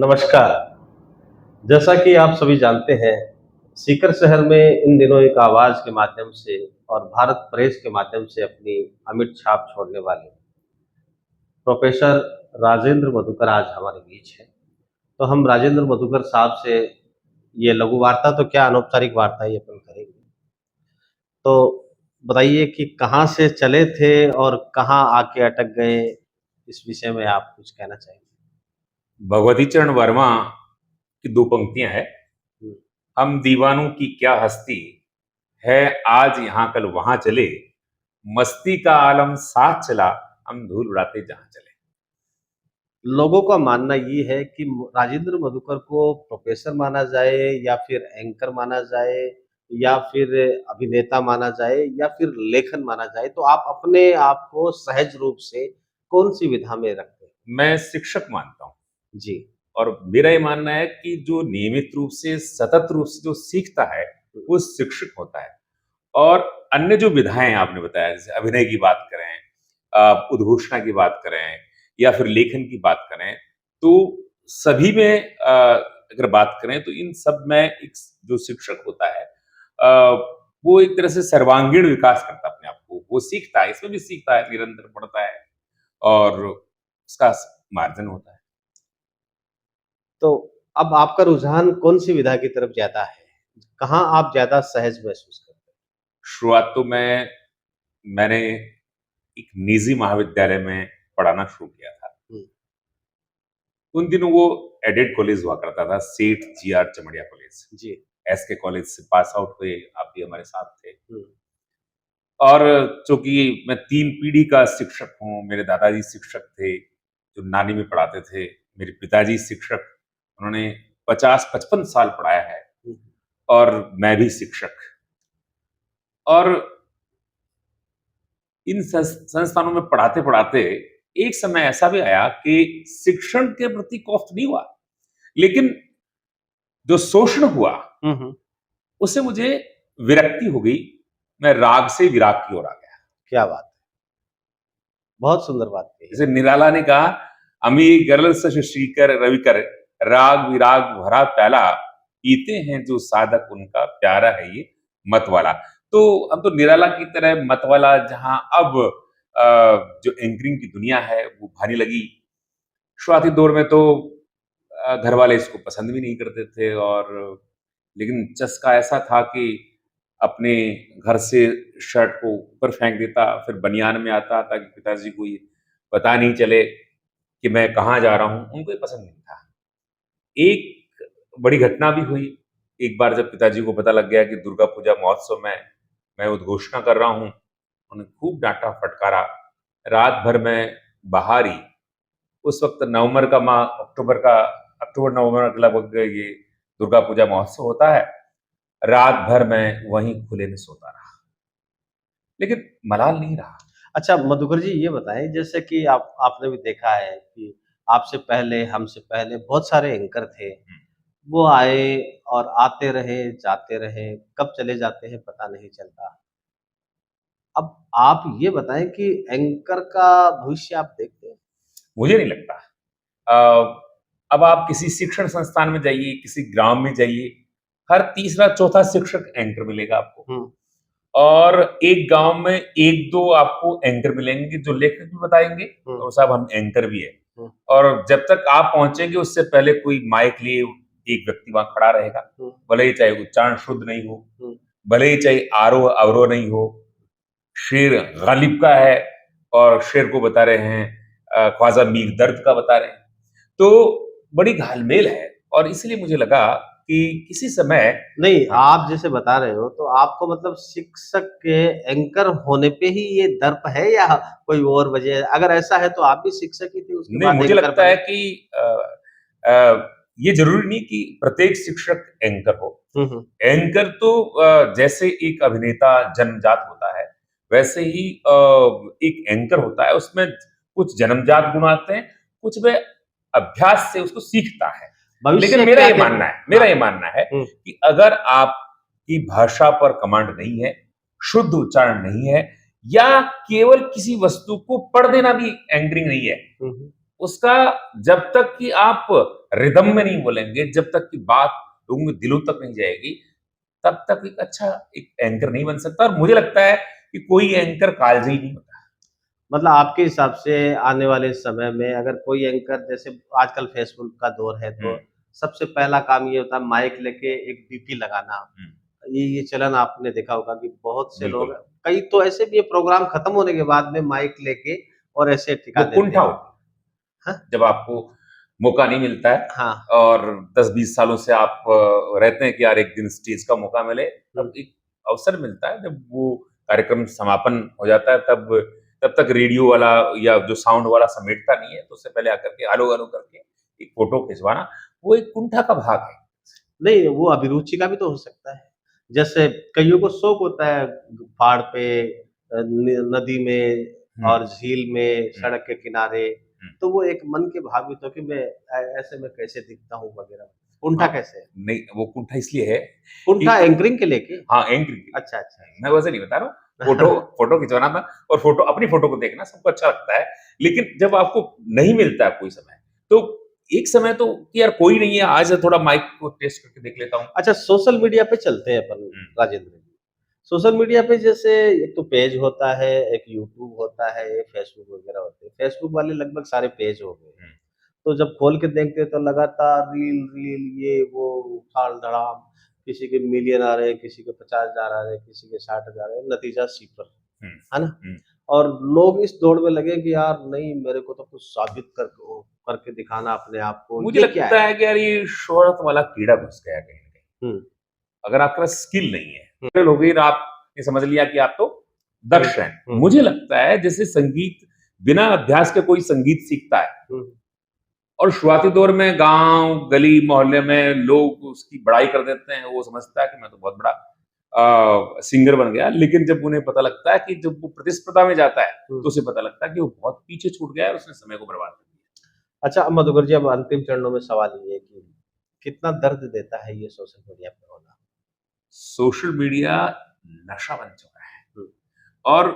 नमस्कार। जैसा कि आप सभी जानते हैं, सीकर शहर में इन दिनों एक आवाज़ के माध्यम से और भारत प्रेस के माध्यम से अपनी अमिट छाप छोड़ने वाले प्रोफ़ेसर राजेंद्र मधुकर आज हमारे बीच हैं। तो हम राजेंद्र मधुकर साहब से ये लघु वार्ता तो क्या अनौपचारिक वार्ता ही अपन करेंगे। तो बताइए कि कहाँ से चले थे और कहाँ आके अटक गए? इस विषय में आप कुछ कहना चाहेंगे? भगवती चरण वर्मा की दो पंक्तियां हैं। हुँ, हम दीवानों की क्या हस्ती है, आज यहाँ कल वहां चले, मस्ती का आलम साथ चला, हम धूल उड़ाते जहां चले। लोगों का मानना ये है कि राजेंद्र मधुकर को प्रोफ़ेसर माना जाए या फिर एंकर माना जाए या फिर अभिनेता माना जाए या फिर लेखन माना जाए, तो आप अपने आप को सहज रूप से कौन-सी विधा में रखते हैं? मैं शिक्षक मानता हूं। जी। और मेरा ये मानना है कि जो नियमित रूप से सतत रूप से जो सीखता है हुँ, वो शिक्षक होता है। और अन्य जो विधाएं आपने बताया, जैसे अभिनय की बात करें, उद्घोषणा की बात करें या फिर लेखन की बात करें, तो सभी में अगर बात करें तो इन सब में एक जो शिक्षक होता है, वो एक तरह से सर्वांगीण विकास करता है अपने आप को। वो सीखता है, इसमें भी सीखता है, निरंतर पढ़ता है और उसका मार्जन होता है। तो अब आपका रुझान कौन-सी विधा की तरफ ज़्यादा है? कहाँ आप ज़्यादा सहज महसूस करते हैं? शुरुआत तो मैंने एक निजी महाविद्यालय में पढ़ाना शुरू किया था। हुँ, उन दिनों वो एडेड कॉलेज हुआ करता था, सेठ जीआर चमड़िया कॉलेज। जी। एसके कॉलेज से पास आउट हुए, आप भी हमारे साथ थे। हुँ, और चूंकि मैं 3 पीढ़ी का शिक्षक हूँ, मेरे दादाजी शिक्षक थे जो नानी में पढ़ाते थे, मेरे पिताजी शिक्षक, उन्होंने 50-55 साल पढ़ाया है। हुँ, और मैं भी शिक्षक। और इन संस्थानों में पढ़ाते पढ़ाते एक समय ऐसा भी आया कि शिक्षण के प्रति कौस्त नहीं हुआ, लेकिन जो शोषण हुआ हुँ, हुँ। उससे मुझे विरक्ति हो गई। मैं राग से विराग की ओर आ गया। क्या बात है! बहुत सुंदर बात कही जैसे है। निराला ने कहा, अमी गरल सश श्रीकर रविकर, राग विराग भरा प्याला, पीते हैं जो साधक उनका प्यारा है ये मत वाला। तो हम तो निराला की तरह मत वाला, जहां अब जो एंकरिंग की दुनिया है वो भारी लगी। शुरुआती दौर में तो घर वाले इसको पसंद भी नहीं करते थे, और लेकिन चस्का ऐसा था कि अपने घर से शर्ट को ऊपर फेंक देता, फिर बनियान में आता ताकि पिताजी को ये पता नहीं चले कि मैं कहाँ जा रहा हूँ। उनको ये पसंद नहीं था। एक बड़ी घटना भी हुई। एक बार जब पिताजी को पता लग गया कि दुर्गा पूजा महोत्सव में मैं उद्घोषणा कर रहा हूँ, उन्होंने खूब डांटा फटकारा। रात भर मैं बाहर ही, उस वक्त नवंबर का माह, अक्टूबर नवंबर के लगभग ये दुर्गा पूजा महोत्सव होता है। रात भर मैं वहीं खुले में सोता रहा, लेकिन मलाल नहीं रहा। अच्छा मधुकर जी ये बताएँ जैसे कि आपने भी देखा है कि आपसे पहले, हमसे पहले बहुत सारे एंकर थे। वो आए और आते रहे, जाते रहे, कब चले जाते हैं पता नहीं चलता। अब आप ये बताएँ कि एंकर का भविष्य आप देखते हैं? मुझे नहीं लगता। अ, अब आप किसी शिक्षण संस्थान में जाइए, किसी ग्राम में जाइए, हर तीसरा चौथा शिक्षक एंकर मिलेगा आपको। हुँ, और एक गांव में एक दो आपको एंकर मिलेंगे जो लेखक भी बताएंगे, हुँ, और साहब हम एंकर भी है। हुँ, और जब तक आप पहुंचेंगे उससे पहले कोई माइक लिए एक व्यक्ति वहां खड़ा रहेगा, हुँ, भले ही चाहे उच्चारण शुद्ध नहीं हो, हुँ, भले ही चाहे आरोह अवरोह नहीं हो। शेर गालिब का है और शेर को बता रहे हैं, ख्वाजा मीर दर्द का बता रहे हैं। तो बड़ी घालमेल है, और इसलिए मुझे लगा कि किसी समय। नहीं, हाँ, आप जैसे बता रहे हो तो आपको मतलब शिक्षक के एंकर होने पे ही ये दर्प है या कोई और वजह है? अगर ऐसा है तो आप भी शिक्षक ही थे उसके नहीं, बाद मुझे एंकर लगता बने? है कि ये जरूरी नहीं कि प्रत्येक शिक्षक एंकर हो। हुँ, हुँ, एंकर तो जैसे एक अभिनेता जन्मजात होता है, वैसे ही एक एंकर होता है। उसमें कुछ जन्मजात गुण आते हैं, कुछ वे अभ्यास से उसको सीखता है। लेकिन भविष्य मेरा क्या ये देख मानना है, हाँ, हुँ, कि अगर आपकी भाषा पर कमांड नहीं है, शुद्ध उच्चारण नहीं है, या केवल किसी वस्तु को पढ़ देना भी एंकरिंग नहीं है, हुँ, हुँ। उसका जब तक कि आप रिदम में नहीं बोलेंगे, जब तक कि बात लोगों के दिलों तक नहीं जाएगी, तब तक एक अच्छा एक एंकर नहीं बन सकता। और मुझे लगता है कि कोई एंकर कालजयी नहीं होता। मतलब आपके हिसाब से आने वाले समय में अगर कोई एंकर जैसे आजकल फेसबुक का दौर है हुँ, तो सबसे पहला काम ये होता है माइक लेके एक डीपी लगाना। हुँ, ये चलन आपने देखा होगा कि बहुत से लोग बिल्कुल। कई तो ऐसे भी है प्रोग्राम खत्म होने के बाद में माइक लेके और ऐसे वो टिका देते कुंठा हैं। होती हाँ, है, जब आपको मौका नहीं मिलता है हाँ। और 10-20 सालों से आप रहते हैं कि यार एक दिन स्टेज का मौका मिले, हुँ। तब एक अवसर मिलता है जब वो कार्यक्रम समापन हो जाता है, तब तक रेडियो वाला या जो साउंड वाला समेटता नहीं है, तो उससे पहले आकर के हेलो, हेलो करके एक फ़ोटो खिंचवाना, वो एक कुंठा का भाग है। नहीं, वो अभिरुचि का भी तो हो सकता है। जैसे कइयों को शौक होता है पहाड़ पे नदी में हुँ, और झील में, हुँ, सड़क के किनारे, हुँ। तो वो एक मन के भावित हो कि मैं ऐसे में कैसे दिखता हूँ वगैरह। कुंठा हाँ, कैसे है? नहीं वो कुंठा इसलिए है कुंठा कि एंकरिंग के लिए कि? हाँ, एंकरिंग के लिए। अच्छा, अच्छा, मैं वैसे नहीं बता रहा हूँ, फ़ोटो अच्छा। फ़ोटो खिंचवाना था और अपनी फ़ोटो को देखना सबको अच्छा लगता है। लेकिन जब आपको नहीं मिलता है कोई समय, तो एक समय तो कि यार कोई नहीं है, आज थोड़ा माइक को टेस्ट करके देख लेता हूँ। अच्छा सोशल मीडिया पे चलते हैं अपन हुँ, राजेंद्र जी। सोशल मीडिया पे जैसे एक तो पेज होता है, एक यूट्यूब होता है, एक फेसबुक वगैरह होते हैं। फेसबुक वाले लगभग सारे पेज हो गए। हुँ, तो जब खोल के देखते तो लगातार रील रील ये वो उछाल-धड़ाम, किसी के मिलियन आ रहे हैं, किसी के 50,000 आ रहे हैं, किसी के 60,000 आ रहे हैं, नतीजा सिफ़र, हुँ, है ना? हुँ। और लोग इस दौड़ में लगे कि यार नहीं मेरे को तो कुछ साबित करके दिखाना अपने आप को, मुझे ये क्या लगता है? है कि यार ये शोहरत वाला कीड़ा घुस गया है कहीं न कहीं। हुँ, अगर आपके पास स्किल नहीं है, हुँ, वायरल हो गई और आपने समझ लिया कि आप तो हुँ, दक्ष हैं। हुँ, मुझे लगता है जैसे संगीत बिना अभ्यास के कोई संगीत सीखता है हुँ, और शुरुआती दौर में गाँव, गली, मोहल्ले में लोग उसकी बड़ाई कर देते हैं, वो समझता है कि मैं तो बहुत बड़ा सिंगर बन गया। लेकिन जब उन्हें पता लगता है कि जब वो प्रतिस्पर्धा में जाता है, हुँ। तो उसे पता लगता है कि वो बहुत पीछे छूट गया है और उसने समय को बर्बाद कर दिया। अच्छा मधुकर जी अब अंतिम चरणों में सवाल ये है कि कितना दर्द देता है ये सोशल मीडिया पे होना? सोशल मीडिया नशा बन चुका है हुँ, और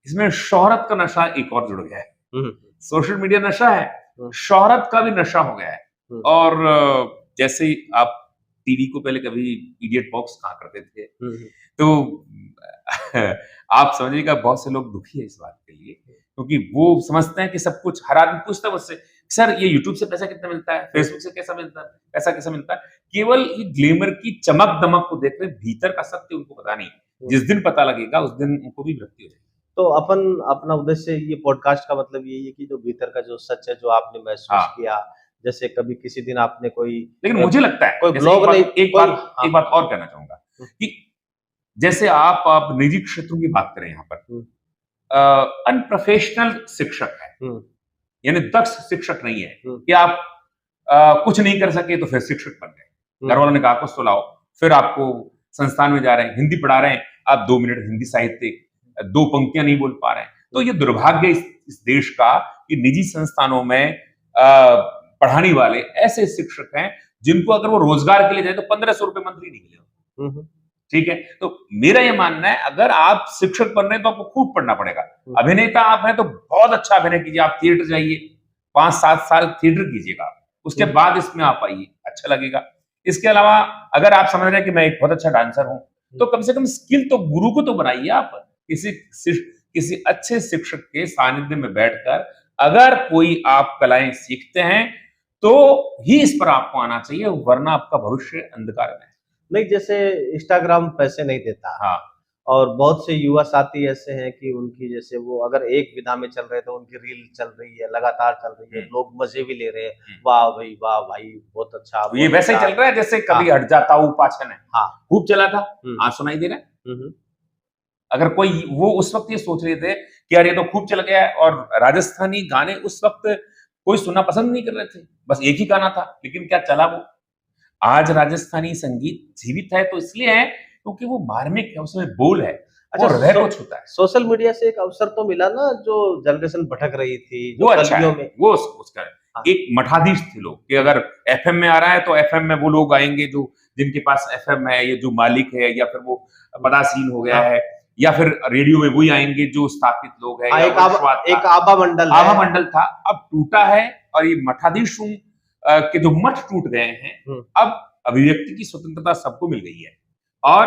इसमें शोहरत का नशा एक और जुड़ गया है। हुँ, हुँ, सोशल मीडिया नशा है, हुँ, शोहरत का भी नशा हो गया है। हुँ, और जैसे ही आप टीवी को पहले कभी इडियट बॉक्स कहा करते थे, हुँ, हुँ, तो आप समझिएगा बहुत से लोग दुखी हैं इस बात के लिए, क्योंकि वो समझते हैं कि सब कुछ हर आदमी पूछता है मुझसे, "सर ये यूट्यूब से पैसा कितना मिलता है? हुँ, फेसबुक से कैसा मिलता है? पैसा कैसा मिलता है?" केवल ये ग्लैमर की चमक-दमक को देख रहे हैं, भीतर का सत्य उनको पता नहीं। हुँ। जिस दिन पता लगेगा, उस दिन उनको भी विरक्ति हो जाएगी। तो अपन अपना उद्देश्य ये पॉडकास्ट का मतलब यही है कि जो भीतर का जो सच है, जो आपने महसूस हाँ। किया, जैसे कभी किसी दिन आपने लेकिन अ, मुझे लगता है कोई जैसे ब्लॉग नहीं कोई हाँ, एक बात और कहना चाहूँगा हुँ, कि जैसे आप निजी क्षेत्रों की बात करें यहाँ पर हुँ, अनप्रोफेशनल शिक्षक है, हुँ, यानी दक्ष शिक्षक नहीं है हुँ, कि आप कुछ नहीं कर सके तो फिर शिक्षक बन गए। घर हुँ, वालों ने कहा कुछ तो लाओ, फिर आपको संस्थान में जा रहे हैं, हिंदी पढ़ा रहे हैं, आप 2 मिनट हिंदी साहित्य 2 पंक्तियाँ नहीं बोल पा रहे हैं। तो हुँ, ये दुर्भाग्य इस देश का कि निजी संस्थानों में पढ़ाने वाले ऐसे शिक्षक हैं जिनको अगर वो रोजगार के लिए जाए तो 1500 रुपए मंथली निकले। हुँ, हुँ, ठीक है? तो मेरा ये मानना है अगर आप शिक्षक बन रहे हैं तो आपको खूब पढ़ना पड़ेगा। हुँ, अभिनेता आप हैं तो बहुत अच्छा अभिनय कीजिए, आप थिएटर जाइए, 5-7 साल थिएटर कीजिएगा। उसके हुँ, बाद इसमें आप आइए, अच्छा लगेगा। इसके अलावा अगर आप समझ रहे हैं कि मैं एक बहुत अच्छा डांसर हूँ, हुँ। तो कम से कम स्किल तो गुरु को तो बनाइए आप। किसी किसी अच्छे शिक्षक के सानिध्य में बैठकर अगर कोई आप कलाएँ सीखते हैं, तो ही इस पर आपको आना चाहिए, वरना आपका भविष्य अंधकार में है। नहीं जैसे इंस्टाग्राम पैसे नहीं देता हाँ, और बहुत से युवा साथी ऐसे हैं कि उनकी जैसे वो अगर एक विधा में चल रहे हैं तो उनकी रील चल रही है, लगातार चल रही है, हुँ, लोग मज़े भी ले रहे हैं। हुँ। वाह भाई बहुत अच्छा, तो ये बहुत वैसे ही अच्छा। चल रहा है जैसे हाँ, कभी हट जाता हूँ पाछन है, हाँ। खूब चला था, हुँ, आज सुनाई दे रहा है। हुँ, हुँ, अगर कोई वो उस वक़्त ये सोच रहे थे कि यार ये तो खूब चल गया है और राजस्थानी गाने उस वक़्त कोई सुनना पसंद नहीं कर रहे थे, बस एक ही गाना था, लेकिन क्या चला वो? आज राजस्थानी संगीत जीवित है तो इसलिए है क्योंकि वो मार्मिक है, उसमें बोल है, वो अच्छा हृदय को छूता है। सोशल मीडिया से एक अवसर तो मिला ना जो जनरेशन भटक रही थी, जो वो अच्छा है, गलियों में वो उसका है। हाँ, एक मठाधीश थे लोग कि अगर एफएम में आ रहा है तो एफएम में वो लोग आएँगे जो जिनके पास एफएम है, ये जो मालिक है या फिर वो हुँ, पदासीन हो गया हाँ, है या फिर रेडियो में वही आएंगे जो स्थापित लोग हैं, हाँ, या एक वंशवाद था, एक आभा मंडल आभा है। मंडल था, अब टूटा है। और ये मठाधीश के जो मठ टूट गए हैं, अब अभिव्यक्ति की स्वतंत्रता सबको मिल गई है। और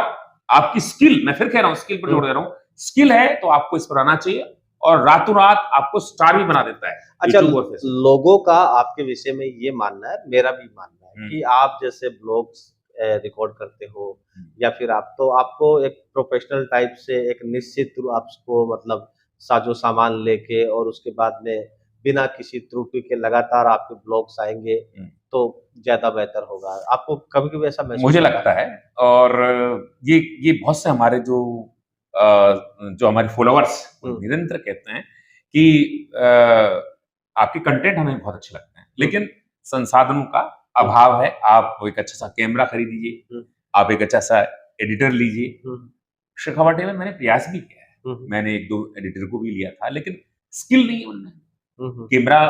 आपकी स्किल, मैं फिर कह रहा हूं, स्किल पर जोड़ दे रहा हूं, स्किल है तो आपको इस पर आना चाहिए, और रातों रात आपको स्टार भी बना देता है अच्छा, यूट्यूब और फेसबुक। लोगों का आपके विषय में ये मानना है, मेरा भी मानना है कि आप जैसे ब्लॉग्स रिकॉर्ड करते हो, या फिर आपको एक प्रोफेशनल टाइप से एक निश्चित आपको मतलब साजो सामान लेके, और उसके बाद में बिना किसी त्रुटि के लगातार आपके ब्लॉग्स आएंगे तो ज्यादा बेहतर होगा। आपको कभी कभी ऐसा महसूस मुझे होता लगता है। और ये बहुत से हमारे जो हमारे फॉलोअर्स निरंतर कहते हैं कि आपके कंटेंट हमें बहुत अच्छे लगते हैं, लेकिन संसाधनों का अभाव है। आप एक अच्छा सा कैमरा खरीद लीजिए, आप एक अच्छा सा एडिटर लीजिए। शेखावाटी में मैंने प्रयास भी किया है, मैंने एक दो एडिटर को भी लिया था, लेकिन स्किल नहीं है उनमें। कैमरा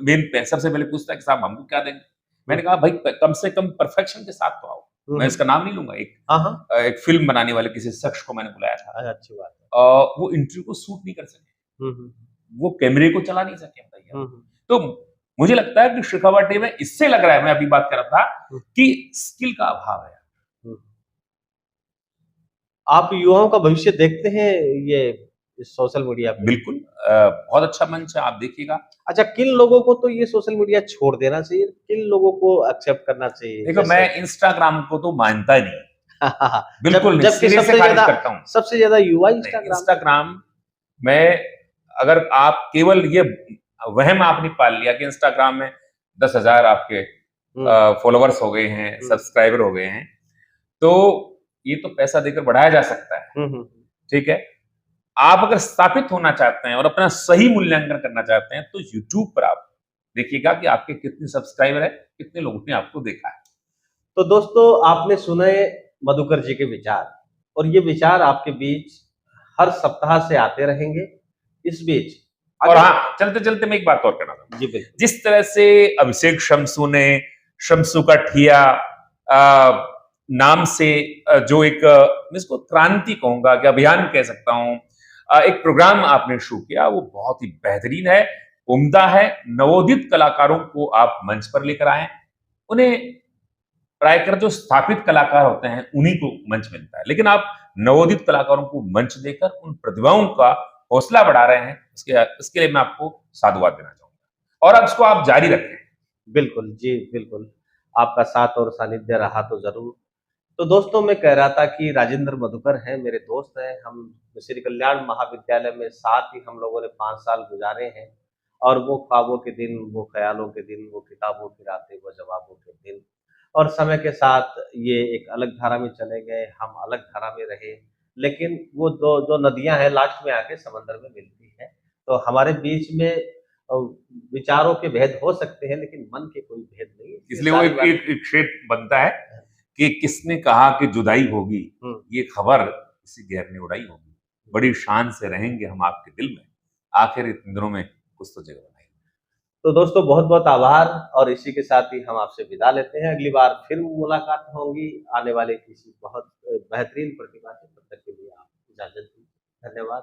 मेन सबसे पहले पूछता है कि साहब हमको क्या देंगे। मैंने कहा भाई कम से कम परफेक्शन के साथ तो आओ। मैं इसका नाम नहीं लूंगा, एक फिल्म बनाने वाले किसी शख्स को मैंने बुलाया था। अच्छी बात है। वो इंटरव्यू को शूट नहीं कर सके, वो कैमरे को चला नहीं सके भैया। तो मुझे लगता है कि शेखावाटी में इससे लग रहा है, मैं अभी बात कर रहा था कि स्किल का अभाव है। आप युवाओं का भविष्य देखते हैं ये सोशल मीडिया पे? बिल्कुल, बहुत अच्छा मंच है, आप देखिएगा। अच्छा, किन लोगों को तो ये सोशल मीडिया छोड़ देना चाहिए, किन लोगों को एक्सेप्ट करना चाहिए? देखो, मैं इंस्टाग्राम को तो मानता ही नहीं, बिल्कुल नहीं, जबकि सिरे से खारिज करता हूँ। सबसे ज्यादा युवा इंस्टाग्राम में, अगर आप केवल ये वहम आपने पाल लिया कि इंस्टाग्राम में 10,000 आपके फॉलोअर्स हो गए हैं, सब्सक्राइबर हो गए हैं, तो ये तो पैसा देकर बढ़ाया जा सकता है। ठीक है, आप अगर स्थापित होना चाहते हैं और अपना सही मूल्यांकन करना चाहते हैं, तो यूट्यूब पर आप देखिएगा कि आपके कितने सब्सक्राइबर है, कितने लोगों ने आपको देखा है। तो दोस्तों, आपने सुने मधुकर जी के विचार, और ये विचार आपके बीच हर सप्ताह से आते रहेंगे। इस बीच और हाँ, चलते चलते मैं एक बात और कहना चाहूंगा। जी बिल्कुल। जिस तरह से अभिषेक शमसू ने शमसू का ठिया नाम से जो एक, मैं इसको क्रांति कहूंगा कि अभियान कह सकता हूं, एक प्रोग्राम आपने शुरू किया, वो बहुत ही बेहतरीन है, उम्दा है। नवोदित कलाकारों को आप मंच पर लेकर आए, उन्हें प्रायकर जो स्थापित कलाकार होते हैं उन्हीं को मंच मिलता है, लेकिन आप नवोदित कलाकारों को मंच देकर उन प्रतिभाओं का हौसला बढ़ा रहे हैं। इसके लिए मैं आपको साधुवाद देना चाहूंगा, और अब इसको आप जारी रखें। बिल्कुल जी, बिल्कुल। आपका साथ और सानिध्य रहा तो जरूर। तो दोस्तों, मैं कह रहा था कि राजेंद्र मधुकर हैं, मेरे दोस्त हैं। हम श्री कल्याण महाविद्यालय में साथ ही हम लोगों ने 5 साल गुजारे हैं, और वो ख्वाबों के दिन, वो ख्यालों के दिन, वो किताबों की रातें, वो जवाबों के दिन, और समय के साथ ये एक अलग धारा में चले गए, हम अलग धारा में रहे। लेकिन वो जो नदियां हैं लास्ट में आके समंदर में मिलती हैं। तो हमारे बीच में विचारों के भेद हो सकते हैं, लेकिन मन के कोई भेद नहीं है। इसलिए वो एक शेर बनता है कि किसने कहा कि जुदाई होगी, ये खबर किसी गैर ने उड़ाई होगी, बड़ी शान से रहेंगे हम आपके दिल में, आखिर इतने दिनों में कुछ तो जगह बनाई। तो दोस्तों, बहुत बहुत आभार, और इसी के साथ ही हम आपसे विदा लेते हैं। अगली बार फिर मुलाकात होगी आने वाले किसी बहुत बेहतरीन प्रतिभा से। तब तक के लिए आप इजाजत दीजिए। धन्यवाद।